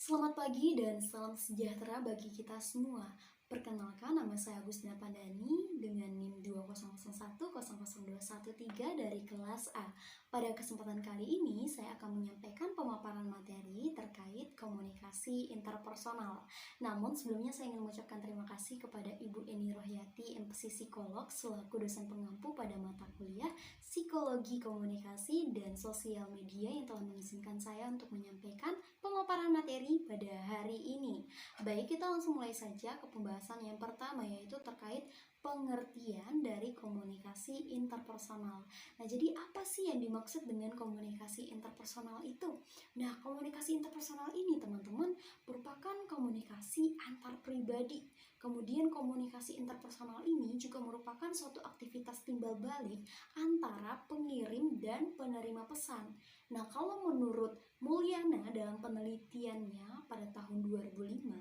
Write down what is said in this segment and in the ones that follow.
Selamat pagi dan salam sejahtera bagi kita semua. Perkenalkan, nama saya Agustina Pandani dengan NIM 200100213 dari kelas A. Pada kesempatan kali ini, saya akan menyampaikan pemaparan materi terkait komunikasi interpersonal. Namun, sebelumnya saya ingin mengucapkan terima kasih kepada Ibu Eni Rohyati, MPC Psikolog, selaku dosen pengampu pada mata kuliah Psikologi Komunikasi dan Sosial Media yang telah mengizinkan saya untuk menyampaikan pemaparan materi pada hari ini. Baik, kita langsung mulai saja ke pembahasan yang pertama, yaitu terkait pengertian dari komunikasi interpersonal. Nah, jadi apa sih yang dimaksud dengan komunikasi interpersonal itu? Nah, komunikasi interpersonal ini, teman-teman, merupakan komunikasi antar pribadi. Kemudian komunikasi interpersonal ini juga merupakan suatu aktivitas timbal balik antara pengirim dan penerima pesan. Nah, kalau menurut Mulyana dalam penelitiannya pada tahun 2005,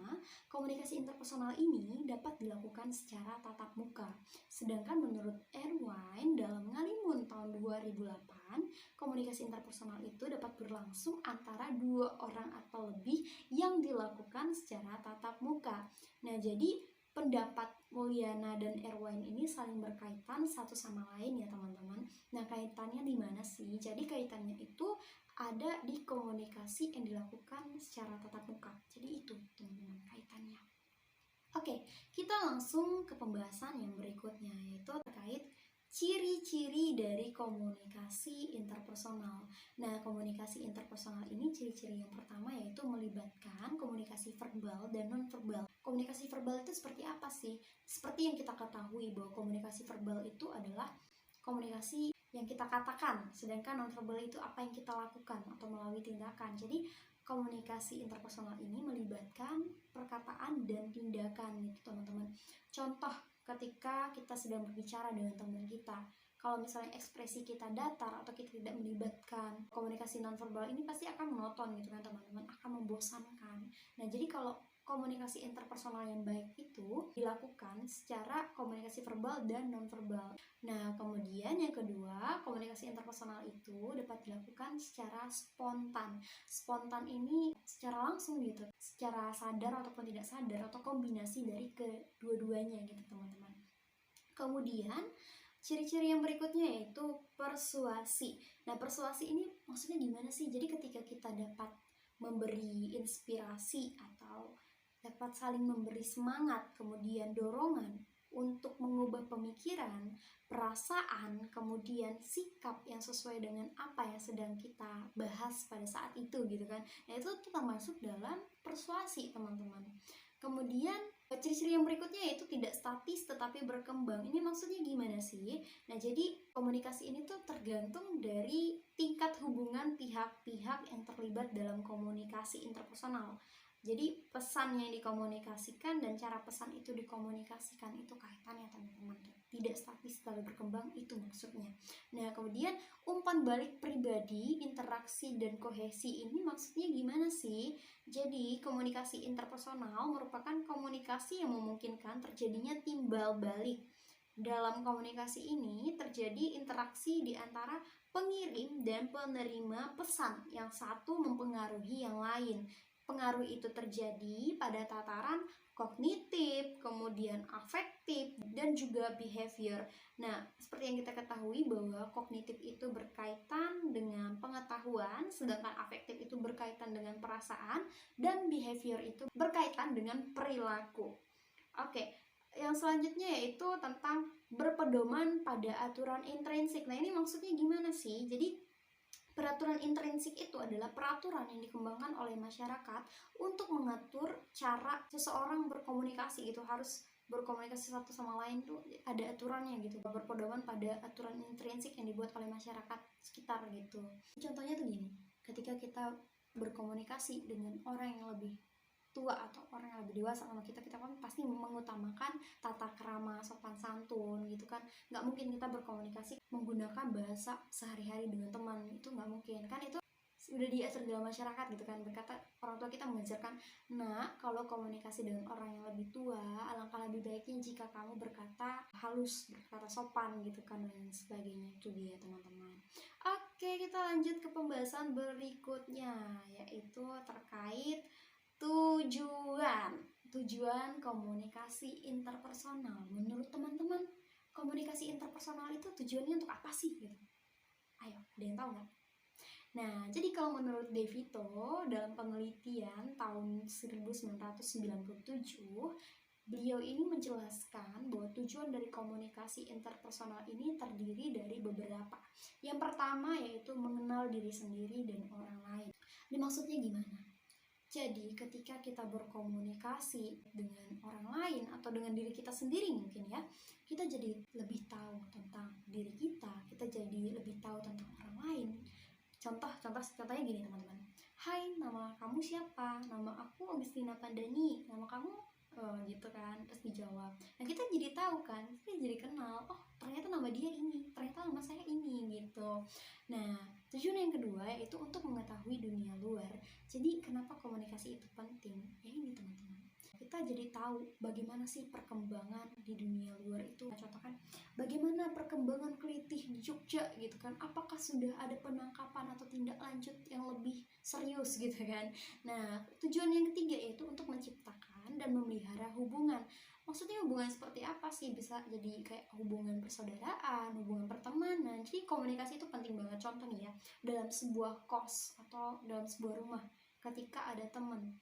komunikasi interpersonal ini dapat dilakukan secara tatap muka. Sedangkan menurut Erwin dalam Ngalimun tahun 2008, komunikasi interpersonal itu dapat berlangsung antara dua orang atau lebih yang dilakukan secara tatap muka. Nah, jadi pendapat Mulyana dan Erwin ini saling berkaitan satu sama lain ya teman-teman. Nah, kaitannya di mana sih? Jadi kaitannya itu ada di komunikasi yang dilakukan secara tatap muka. Jadi itu teman-teman kaitannya. Oke, kita langsung ke pembahasan yang berikutnya, yaitu terkait ciri-ciri dari komunikasi interpersonal. Nah, komunikasi interpersonal ini ciri-ciri yang pertama yaitu melibatkan komunikasi verbal dan non-verbal. Komunikasi verbal itu seperti apa sih? Seperti yang kita ketahui bahwa komunikasi verbal itu adalah komunikasi yang kita katakan, sedangkan non-verbal itu apa yang kita lakukan atau melalui tindakan. Jadi komunikasi interpersonal ini melibatkan perkataan dan tindakan gitu teman-teman. Contoh ketika kita sedang berbicara dengan teman kita, kalau misalnya ekspresi kita datar atau kita tidak melibatkan komunikasi nonverbal ini pasti akan monoton gitu kan teman-teman, akan membosankan. Nah, jadi kalau komunikasi interpersonal yang baik itu dilakukan secara komunikasi verbal dan nonverbal. Nah, kemudian yang kedua, komunikasi interpersonal itu dapat dilakukan secara spontan. Spontan ini secara langsung gitu, secara sadar ataupun tidak sadar atau kombinasi dari kedua-duanya gitu teman-teman. Kemudian ciri-ciri yang berikutnya yaitu persuasi. Nah, persuasi ini maksudnya gimana sih? Jadi ketika kita dapat memberi inspirasi atau dapat saling memberi semangat, kemudian dorongan untuk mengubah pemikiran, perasaan, kemudian sikap yang sesuai dengan apa yang sedang kita bahas pada saat itu gitu kan. Nah, itu termasuk dalam persuasi teman-teman. Kemudian ciri-ciri yang berikutnya yaitu tidak statis tetapi berkembang. Ini maksudnya gimana sih? Nah, jadi komunikasi ini tuh tergantung dari tingkat hubungan pihak-pihak yang terlibat dalam komunikasi interpersonal. Jadi pesan yang dikomunikasikan dan cara pesan itu dikomunikasikan itu kaitannya teman-teman. Tidak statis lalu berkembang itu maksudnya. Nah, kemudian umpan balik pribadi, interaksi dan kohesi ini maksudnya gimana sih? Jadi komunikasi interpersonal merupakan komunikasi yang memungkinkan terjadinya timbal balik. Dalam komunikasi ini terjadi interaksi di antara pengirim dan penerima pesan, yang satu mempengaruhi yang lain. Pengaruh itu terjadi pada tataran kognitif, kemudian afektif, dan juga behavior. Nah, seperti yang kita ketahui bahwa kognitif itu berkaitan dengan pengetahuan, sedangkan afektif itu berkaitan dengan perasaan, dan behavior itu berkaitan dengan perilaku. Oke, yang selanjutnya yaitu tentang berpedoman pada aturan intrinsik. Nah, ini maksudnya gimana sih? Jadi peraturan intrinsik itu adalah peraturan yang dikembangkan oleh masyarakat untuk mengatur cara seseorang berkomunikasi gitu, harus berkomunikasi satu sama lain tuh ada aturannya gitu, berpedoman pada aturan intrinsik yang dibuat oleh masyarakat sekitar gitu. Contohnya tuh gini, ketika kita berkomunikasi dengan orang yang lebih tua atau orang yang lebih dewasa sama kita kan pasti mengutamakan tata krama, sopan santun gitu kan. Nggak mungkin kita berkomunikasi menggunakan bahasa sehari-hari dengan teman, itu nggak mungkin kan. Itu udah diatur dalam masyarakat gitu kan. Berkata orang tua kita mengajarkan, nah kalau komunikasi dengan orang yang lebih tua, alangkah lebih baiknya jika kamu berkata halus, berkata sopan gitu kan, dan sebagainya. Itu dia teman-teman. Oke, kita lanjut ke pembahasan berikutnya, yaitu terkait Tujuan komunikasi interpersonal. Menurut teman-teman, komunikasi interpersonal itu tujuannya untuk apa sih gitu? Ayo, ada yang tahu nggak? Nah, jadi kalau menurut DeVito dalam penelitian tahun 1997, beliau ini menjelaskan bahwa tujuan dari komunikasi interpersonal ini terdiri dari beberapa. Yang pertama yaitu mengenal diri sendiri dan orang lain. Ini maksudnya gimana? Jadi ketika kita berkomunikasi dengan orang lain atau dengan diri kita sendiri mungkin ya, kita jadi lebih tahu tentang diri kita jadi lebih tahu tentang orang lain. Contohnya gini teman-teman. Hai, nama kamu siapa? Nama aku Agustina Pandani. Nama kamu gitu kan, terus dijawab. Nah kita jadi tahu kan, kita jadi kenal. Oh ternyata nama dia ini, ternyata nama saya ini gitu. Nah tujuan yang kedua yaitu untuk mengetahui dunia luar. Jadi kenapa komunikasi itu penting? Ya ini teman-teman, kita jadi tahu bagaimana sih perkembangan di dunia luar itu. Contoh kan, bagaimana perkembangan kelitih di Jogja gitu kan, apakah sudah ada penangkapan atau tindak lanjut yang lebih serius gitu kan. Nah tujuan yang ketiga yaitu untuk menciptakan dan memelihara hubungan. Maksudnya hubungan seperti apa sih? Bisa jadi kayak hubungan persaudaraan, hubungan pertemanan. Jadi komunikasi itu penting banget. Contoh nih ya, dalam sebuah kos atau dalam sebuah rumah, ketika ada teman,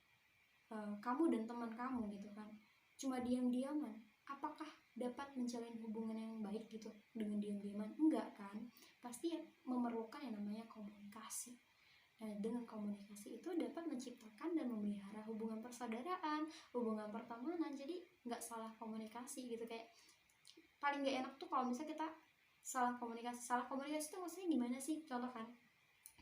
kamu dan teman kamu gitu kan, cuma diam-diaman, apakah dapat menjalin hubungan yang baik gitu dengan diam-diaman? Enggak kan, pasti memerlukan yang namanya komunikasi. Nah, dengan komunikasi itu dapat menciptakan dan memelihara hubungan persaudaraan, hubungan pertemanan. Jadi nggak salah komunikasi gitu. Kayak paling nggak enak tuh kalau misalnya kita salah komunikasi. Salah komunikasi itu maksudnya gimana sih? Contoh kan,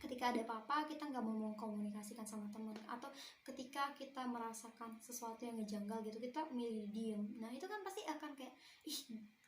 ketika ada apa-apa kita nggak mau mengkomunikasikan sama teman, atau ketika kita merasakan sesuatu yang ngejanggal gitu kita milih diem. Nah itu kan pasti akan kayak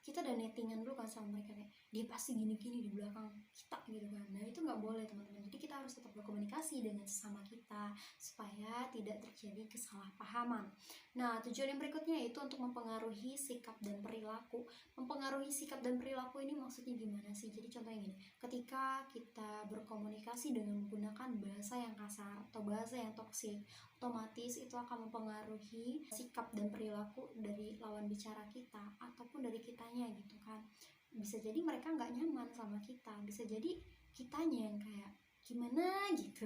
kita udah nettingan dulu kan sama mereka, kayak dia pasti gini-gini di belakang kita gitu kan. Nah itu nggak boleh teman-teman. Jadi kita harus tetap berkomunikasi dengan sesama kita supaya tidak terjadi kesalahpahaman. Nah tujuan yang berikutnya yaitu untuk mempengaruhi sikap dan perilaku. Mempengaruhi sikap dan perilaku ini maksudnya gimana sih? Jadi contohnya gini, ketika kita berkomunikasi dengan menggunakan bahasa yang kasar atau bahasa yang toksik, otomatis itu akan mempengaruhi sikap dan perilaku dari lawan bicara kita ataupun dari kitanya gitu kan. Bisa jadi mereka nggak nyaman sama kita, bisa jadi kitanya yang kayak gimana gitu.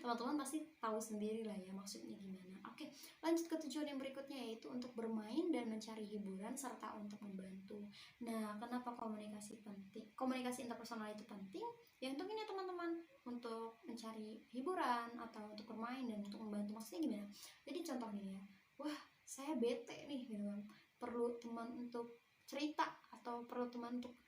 Teman-teman pasti tahu sendiri lah ya maksudnya gimana. Oke, lanjut ke tujuan yang berikutnya yaitu untuk bermain dan mencari hiburan serta untuk membantu. Nah, kenapa komunikasi penting? Komunikasi interpersonal itu penting. Yang penting ya teman-teman, untuk mencari hiburan atau untuk bermain dan untuk membantu. Maksudnya gimana? Jadi contoh gini ya, wah saya bete nih gitu kan, perlu teman untuk cerita atau perlu teman untuk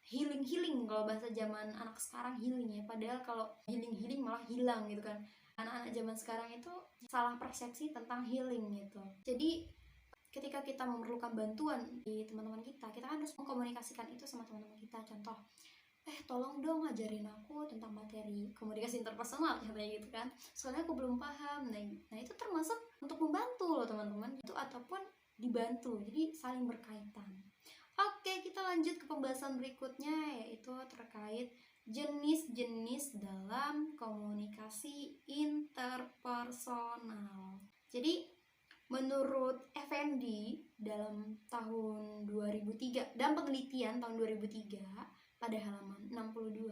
healing. Kalau bahasa zaman anak sekarang healing ya, padahal kalau healing malah hilang gitu kan. Anak-anak zaman sekarang itu salah persepsi tentang healing gitu. Jadi ketika kita memerlukan bantuan di teman-teman kita kan harus mengkomunikasikan itu sama teman-teman kita. Contoh, tolong dong ajarin aku tentang materi komunikasi interpersonal katanya gitu kan, soalnya aku belum paham. Nah itu termasuk untuk membantu loh teman-teman itu, ataupun dibantu, jadi saling berkaitan. Oke, kita lanjut ke pembahasan berikutnya yaitu terkait jenis-jenis dalam komunikasi interpersonal. Jadi menurut Effendi dalam tahun 2003, dalam penelitian tahun 2003 pada halaman 62,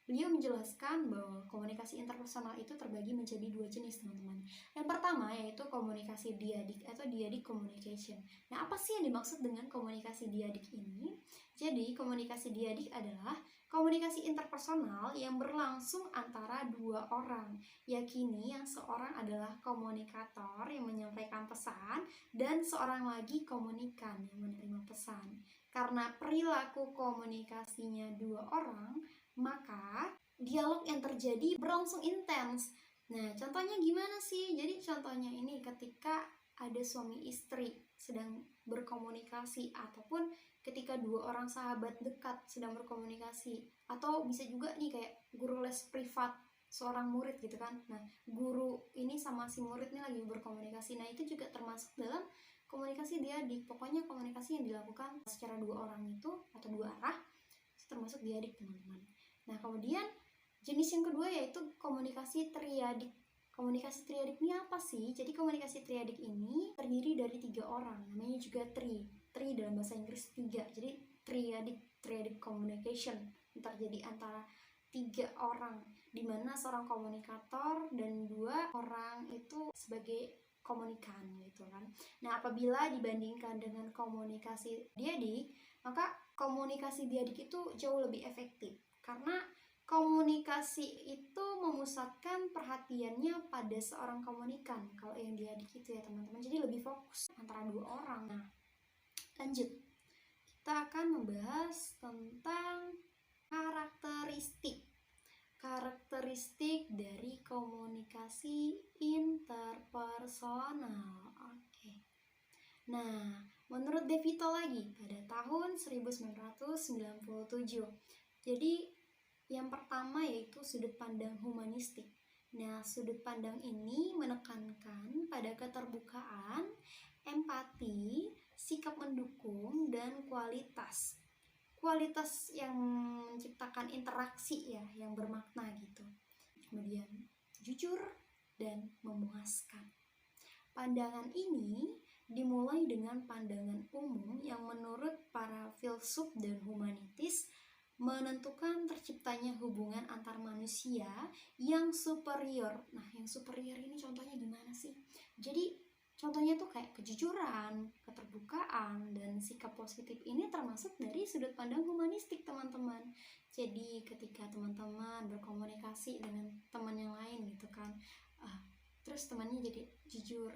beliau menjelaskan bahwa komunikasi interpersonal itu terbagi menjadi dua jenis teman-teman. Yang pertama yaitu komunikasi diadik atau diadik communication. Nah apa sih yang dimaksud dengan komunikasi diadik ini? Jadi komunikasi diadik adalah komunikasi interpersonal yang berlangsung antara dua orang. Yakini yang seorang adalah komunikator yang menyampaikan pesan dan seorang lagi komunikan yang menerima pesan. Karena perilaku komunikasinya dua orang, maka dialog yang terjadi berlangsung intens. Nah, contohnya gimana sih? Jadi contohnya ini ketika ada suami istri sedang berkomunikasi, ataupun ketika dua orang sahabat dekat sedang berkomunikasi, atau bisa juga nih kayak guru les privat seorang murid gitu kan. Nah, guru ini sama si murid ini lagi berkomunikasi. Nah, itu juga termasuk dalam komunikasi diadik. Pokoknya komunikasi yang dilakukan secara dua orang itu atau dua arah itu termasuk diadik teman-teman. Nah kemudian jenis yang kedua yaitu komunikasi triadik. Komunikasi triadik ini apa sih? Jadi komunikasi triadik ini terdiri dari 3 orang, namanya juga tri. Tri dalam bahasa Inggris 3. Jadi triadic communication terjadi antara 3 orang, di mana seorang komunikator dan 2 orang itu sebagai komunikan gitu kan. Nah, apabila dibandingkan dengan komunikasi diadik, maka komunikasi diadik itu jauh lebih efektif karena komunikasi itu memusatkan perhatiannya pada seorang komunikan. Kalau yang diadik itu ya teman-teman, jadi lebih fokus antara 2 orang. Nah, lanjut, kita akan membahas tentang karakteristik dari komunikasi interpersonal. Oke. Nah, menurut De Vito lagi pada tahun 1997. Jadi yang pertama yaitu sudut pandang humanistik. Nah, sudut pandang ini menekankan pada keterbukaan, empati, sikap mendukung, dan kualitas. Kualitas yang menciptakan interaksi ya, yang bermakna gitu. Kemudian jujur dan memuaskan. Pandangan ini dimulai dengan pandangan umum yang menurut para filsuf dan humanitis menentukan terciptanya hubungan antar manusia yang superior. Nah, yang superior ini contohnya gimana sih? Jadi contohnya tuh kayak kejujuran, keterbukaan, dan sikap positif ini termasuk dari sudut pandang humanistik, teman-teman. Jadi ketika teman-teman berkomunikasi dengan teman yang lain gitu kan, terus temannya jadi jujur,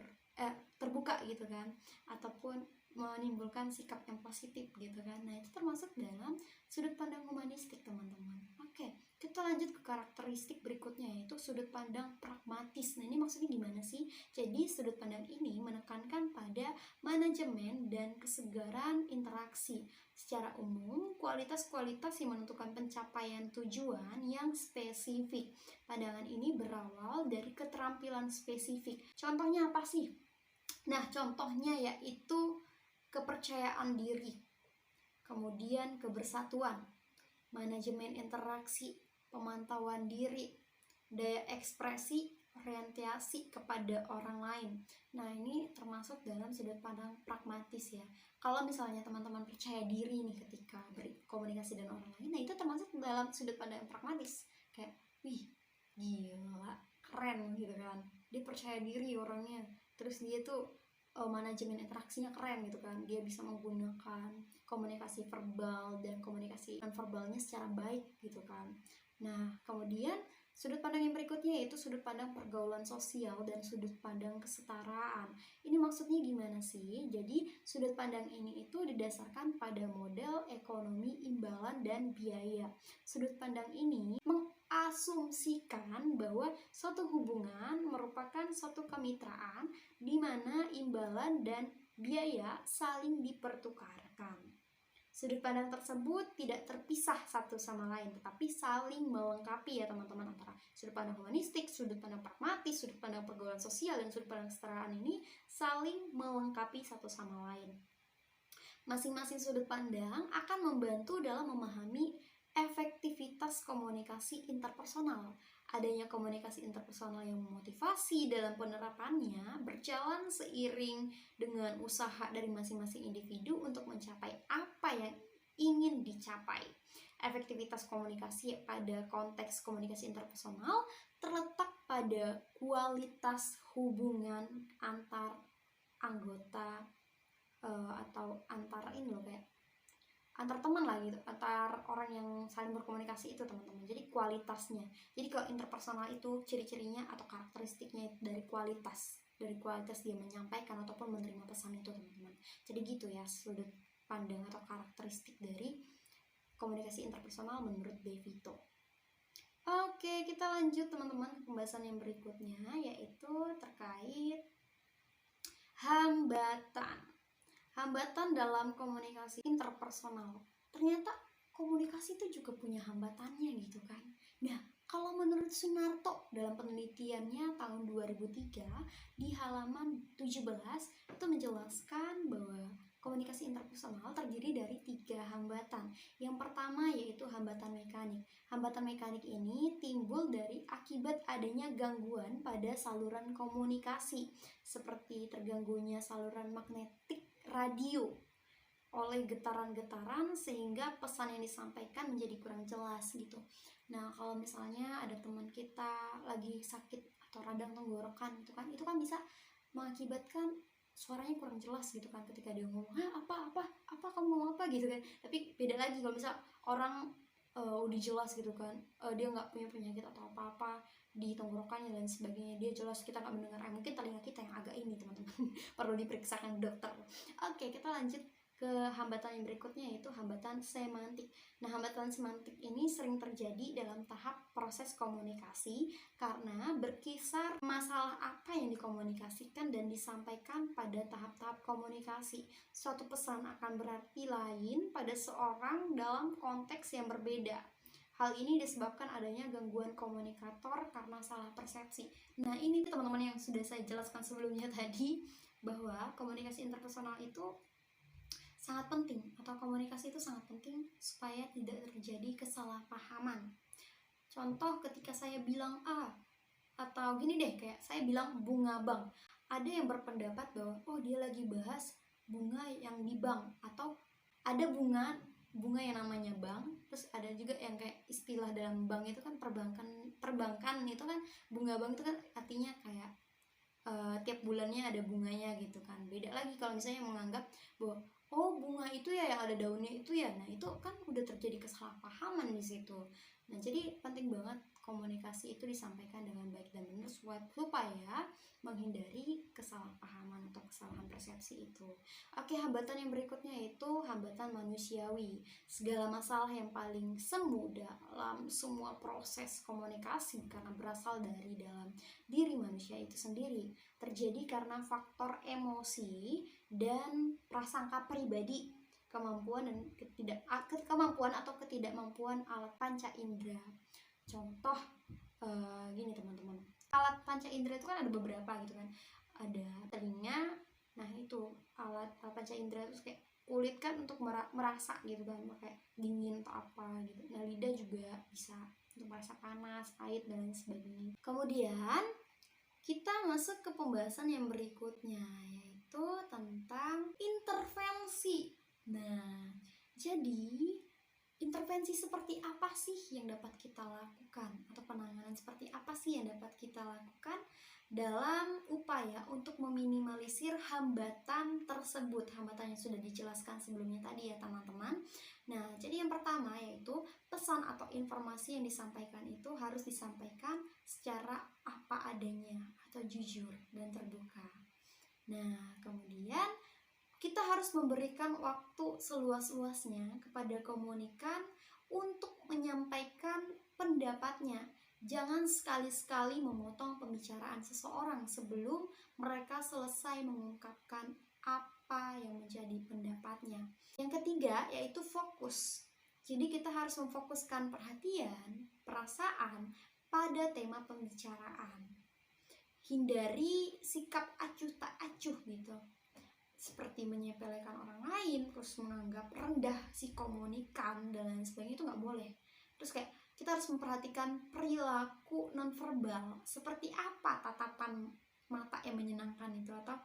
terbuka gitu kan, ataupun menimbulkan sikap yang positif gitu kan. Nah, itu termasuk dalam sudut pandang humanistik, teman-teman. Oke, kita lanjut ke karakteristik berikutnya, yaitu sudut pandang pragmatis. Nah, ini maksudnya gimana sih? Jadi sudut pandang ini menekankan pada manajemen dan kesegaran interaksi. Secara umum, kualitas-kualitas yang menentukan pencapaian tujuan yang spesifik. Pandangan ini berawal dari keterampilan spesifik. Contohnya apa sih? Nah, contohnya yaitu kepercayaan diri, kemudian kebersatuan, manajemen interaksi, pemantauan diri, daya ekspresi, orientasi kepada orang lain. Nah, ini termasuk dalam sudut pandang pragmatis ya. Kalau misalnya teman-teman percaya diri nih ketika berkomunikasi dengan orang lain, nah itu termasuk dalam sudut pandang pragmatis. Kayak, wih, gila, keren gitu kan. Dia percaya diri orangnya. Terus dia tuh manajemen interaksinya keren gitu kan. Dia bisa menggunakan komunikasi verbal dan komunikasi non-verbalnya secara baik gitu kan. Nah, kemudian sudut pandang yang berikutnya yaitu sudut pandang pergaulan sosial dan sudut pandang kesetaraan. Ini maksudnya gimana sih? Jadi sudut pandang ini itu didasarkan pada model ekonomi imbalan dan biaya. Sudut pandang ini mengasumsikan bahwa suatu hubungan merupakan suatu kemitraan di mana imbalan dan biaya saling dipertukarkan. Sudut pandang tersebut tidak terpisah satu sama lain, tetapi saling melengkapi ya teman-teman, antara sudut pandang humanistik, sudut pandang pragmatis, sudut pandang pergaulan sosial, dan sudut pandang kesetaraan ini saling melengkapi satu sama lain. Masing-masing sudut pandang akan membantu dalam memahami efektivitas komunikasi interpersonal. Adanya komunikasi interpersonal yang memotivasi dalam penerapannya berjalan seiring dengan usaha dari masing-masing individu untuk mencapai apa yang ingin dicapai. Efektivitas komunikasi pada konteks komunikasi interpersonal terletak pada kualitas hubungan antar anggota atau antar ini loh, kayak antar teman lah gitu, antar orang yang saling berkomunikasi itu teman-teman. Jadi kualitasnya. Jadi kalau interpersonal itu ciri-cirinya atau karakteristiknya dari kualitas dia menyampaikan ataupun menerima pesan itu teman-teman. Jadi gitu ya sudut pandang atau karakteristik dari komunikasi interpersonal menurut De Vito. Oke, kita lanjut teman-teman ke pembahasan yang berikutnya, yaitu terkait hambatan dalam komunikasi interpersonal. Ternyata komunikasi itu juga punya hambatannya gitu kan. Nah, kalau menurut Sunarto dalam penelitiannya tahun 2003 di halaman 17 itu menjelaskan bahwa Komunikasi interpersonal terdiri dari 3 hambatan. Yang pertama yaitu hambatan mekanik. Hambatan mekanik ini timbul dari akibat adanya gangguan pada saluran komunikasi, seperti terganggunya saluran magnetik radio oleh getaran-getaran sehingga pesan yang disampaikan menjadi kurang jelas gitu. Nah, kalau misalnya ada teman kita lagi sakit atau radang tenggorokan itu kan bisa mengakibatkan suaranya kurang jelas gitu kan ketika dia ngomong, apa kamu ngomong apa gitu kan. Tapi beda lagi kalau misal orang udah jelas gitu kan, dia nggak punya penyakit atau apa-apa di tenggorokannya dan sebagainya, dia jelas kita nggak mendengar, mungkin telinga kita yang agak ini teman-teman perlu diperiksakan dokter. Oke, kita lanjut ke hambatan yang berikutnya, yaitu hambatan semantik. Nah, hambatan semantik ini sering terjadi dalam tahap proses komunikasi karena berkisar masalah apa yang dikomunikasikan dan disampaikan pada tahap-tahap komunikasi. Suatu pesan akan berarti lain pada seorang dalam konteks yang berbeda. Hal ini disebabkan adanya gangguan komunikator karena salah persepsi. Nah, ini teman-teman yang sudah saya jelaskan sebelumnya tadi, bahwa komunikasi interpersonal itu sangat penting, atau komunikasi itu sangat penting supaya tidak terjadi kesalahpahaman. Contoh ketika saya bilang A, atau gini deh, kayak saya bilang bunga bank, ada yang berpendapat bahwa oh dia lagi bahas bunga yang di bank, atau ada bunga yang namanya bank, terus ada juga yang kayak istilah dalam bank itu kan perbankan itu kan, bunga bank itu kan artinya kayak tiap bulannya ada bunganya gitu kan. Beda lagi kalau misalnya menganggap bahwa oh bunga itu ya yang ada daunnya itu ya, nah itu kan udah terjadi kesalahpahaman di situ. Nah, jadi penting banget komunikasi itu disampaikan dengan baik dan benar supaya menghindari kesalahpahaman atau kesalahan persepsi itu. Oke, hambatan yang berikutnya yaitu hambatan manusiawi. Segala masalah yang paling semu dalam semua proses komunikasi karena berasal dari dalam diri manusia itu sendiri, terjadi karena faktor emosi dan prasangka pribadi, kemampuan atau ketidakmampuan alat panca indera. Contoh gini teman-teman, alat panca indera itu kan ada beberapa gitu kan, ada telinga, nah itu alat panca indera itu kayak kulit kan untuk merasa gitu kan, kayak dingin atau apa gitu. Nah, lidah juga bisa untuk merasa panas, pahit dan sebagainya. Kemudian kita masuk ke pembahasan yang berikutnya, yaitu tentang intervensi. Nah, jadi intervensi seperti apa sih yang dapat kita lakukan, atau penanganan seperti apa sih yang dapat kita lakukan dalam upaya untuk meminimalisir hambatan tersebut. Hambatan yang sudah dijelaskan sebelumnya tadi ya teman-teman. Nah, jadi yang pertama yaitu pesan atau informasi yang disampaikan itu harus disampaikan secara apa adanya atau jujur dan terbuka. Nah, kemudian kita harus memberikan waktu seluas-luasnya kepada komunikan untuk menyampaikan pendapatnya. Jangan sekali-sekali memotong pembicaraan seseorang sebelum mereka selesai mengungkapkan apa yang menjadi pendapatnya. Yang ketiga yaitu fokus. Jadi kita harus memfokuskan perhatian, perasaan pada tema pembicaraan. Hindari sikap acuh tak acuh gitu, seperti menyepelekan orang lain, terus menganggap rendah si komunikan dan lain sebagainya, itu nggak boleh. Terus kayak kita harus memperhatikan perilaku nonverbal, seperti apa tatapan mata yang menyenangkan itu, atau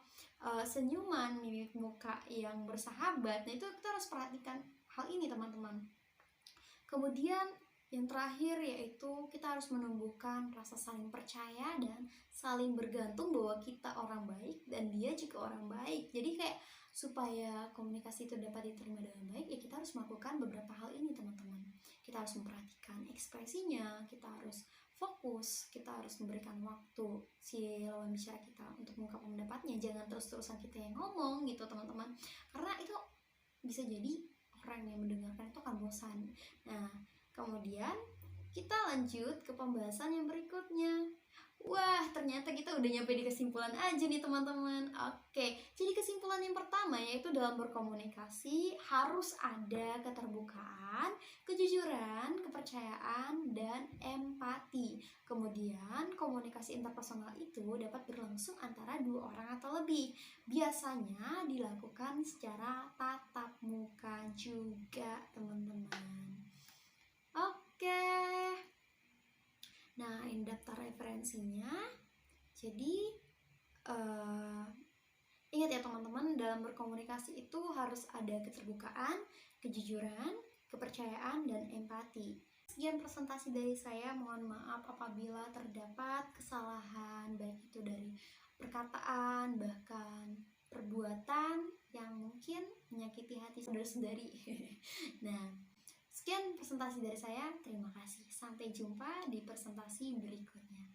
senyuman, mimik muka yang bersahabat. Nah, itu kita harus perhatikan hal ini teman-teman. Kemudian yang terakhir yaitu kita harus menumbuhkan rasa saling percaya dan saling bergantung bahwa kita orang baik dan dia juga orang baik. Jadi kayak supaya komunikasi itu dapat diterima dengan baik, ya kita harus melakukan beberapa hal ini teman-teman. Kita harus memperhatikan ekspresinya, kita harus fokus, kita harus memberikan waktu si lawan bicara kita untuk mengungkapkan pendapatnya. Jangan terus-terusan kita yang ngomong gitu teman-teman, karena itu bisa jadi orang yang mendengarkan itu akan bosan. Nah, kemudian kita lanjut ke pembahasan yang berikutnya. Wah, ternyata kita udah nyampe di kesimpulan aja nih teman-teman. Oke, jadi kesimpulan yang pertama yaitu dalam berkomunikasi harus ada keterbukaan, kejujuran, kepercayaan, dan empati. Kemudian, komunikasi interpersonal itu dapat berlangsung antara dua orang atau lebih. Biasanya dilakukan secara tatap muka juga, teman-teman. Oke. Nah, ini daftar referensinya. Jadi, ingat ya teman-teman, dalam berkomunikasi itu harus ada keterbukaan, kejujuran, kepercayaan, dan empati. Sekian presentasi dari saya, mohon maaf apabila terdapat kesalahan, baik itu dari perkataan, bahkan perbuatan yang mungkin menyakiti hati saudara-saudari. Nah, sekian presentasi dari saya, terima kasih. Sampai jumpa di presentasi berikutnya.